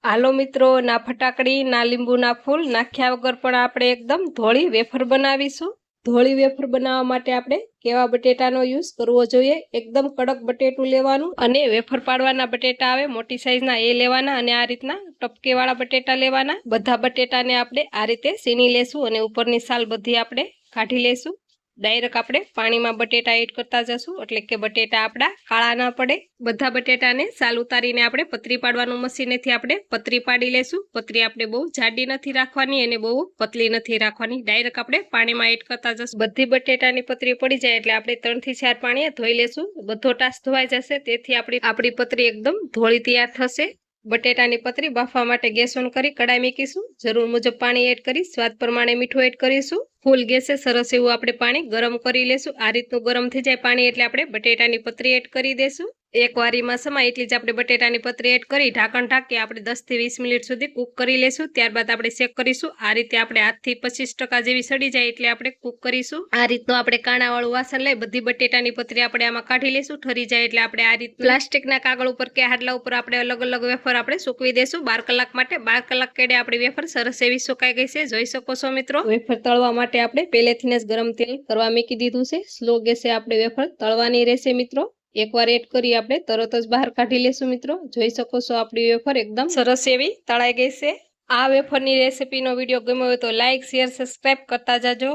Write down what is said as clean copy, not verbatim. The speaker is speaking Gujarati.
હાલો મિત્રો, ના ફટાકડી ના લીંબુ ના ફૂલ નાખ્યા વગર પણ આપણે એકદમ ધોળી વેફર બનાવીશું। ધોળી વેફર બનાવવા માટે આપણે કેવા બટેટાનો યુઝ કરવો જોઈએ। એકદમ કડક બટેટું લેવાનું અને વેફર પાડવાના બટેટા આવે મોટી સાઈઝના એ લેવાના અને આ રીતના ટપકેવાળા બટેટા લેવાના। બધા બટેટાને આપણે આ રીતે સીણી લેશું અને ઉપરની સાલ બધી આપણે કાઢી લેશું। ડાયરેક્ટ આપણે પાણીમાં બટેટા એડ કરતા જશું એટલે કે બટેટા આપણા કાળા ના પડે। બધા બટેટાને સાલ ઉતારીને આપણે પતરી પાડવાનું મશીનેથી આપણે પતરી પાડી લેશું। પતરી આપણે બહુ જાડી નથી રાખવાની અને બહુ પતલી નથી રાખવાની, ડાયરેક્ટ આપણે પાણીમાં એડ કરતા જશું। બધી બટેટાની પતરી પડી જાય એટલે આપણે 3 થી 4 પાણીએ ધોઈ લેશું। બધો ટાસ ધોવાઈ જશે તેથી આપણી પતરી એકદમ ધોળી તૈયાર થશે। બટેટાની પતરી બાફવા માટે ગેસ ઓન કરી કડાઈ મૂકીશું। જરૂર મુજબ પાણી એડ કરી સ્વાદ પ્રમાણે મીઠું એડ કરીશું। ફૂલ ગેસે સરસ એવું આપણે પાણી ગરમ કરી લેશું। આ રીતનું ગરમ થઈ જાય પાણી એટલે આપણે બટેટાની પતરી એડ કરી દેશું। એક વારીમાં સમાય એટલી જ આપણે બટેટાની પતરી એડ કરી ઢાંકણ ઢાંકી આપણે 10 થી 20 મિનિટ સુધી કૂક કરી લેશું। ત્યારબાદ આપણે ચેક કરીશું। આ રીતે આપણે 8 થી 25% જેવી સડી જાય એટલે આપણે કૂક કરીશું। આ રીતનું આપણે કાણાવાળું વાસણ લઈ બધી બટેટાની પતરી આપણે આમાં કાઢી લેશું। ઠરી જાય એટલે આપણે આ રીતે પ્લાસ્ટિકના કાગળ ઉપર કે હાડલા ઉપર આપણે અલગ અલગ વેફર આપણે સૂકવી દેશું 12 કલાક માટે। 12 કલાક કેડે આપણી વેફર સરસ એવી સુકાઈ ગઈ છે, જોઈ શકો છો મિત્રો। વેફર તળવા માટે આપણે પહેલેથી જ ગરમ તેલ કરવા મૂકી દીધું છે। સ્લો ગેસે આપણે વેફર તળવાની રહેશે મિત્રો। એકવાર એડ કરી આપણે તરત જ બહાર કાઢી લેશું મિત્રો। જોઈ શકો છો આપણી વેફર એકદમ સરસ એવી તળાઈ ગઈ છે। આ વેફરની રેસીપીનો વિડીયો ગમ્યો હોય તો લાઈક, શેર, સબસ્ક્રાઇબ કરતા જાજો।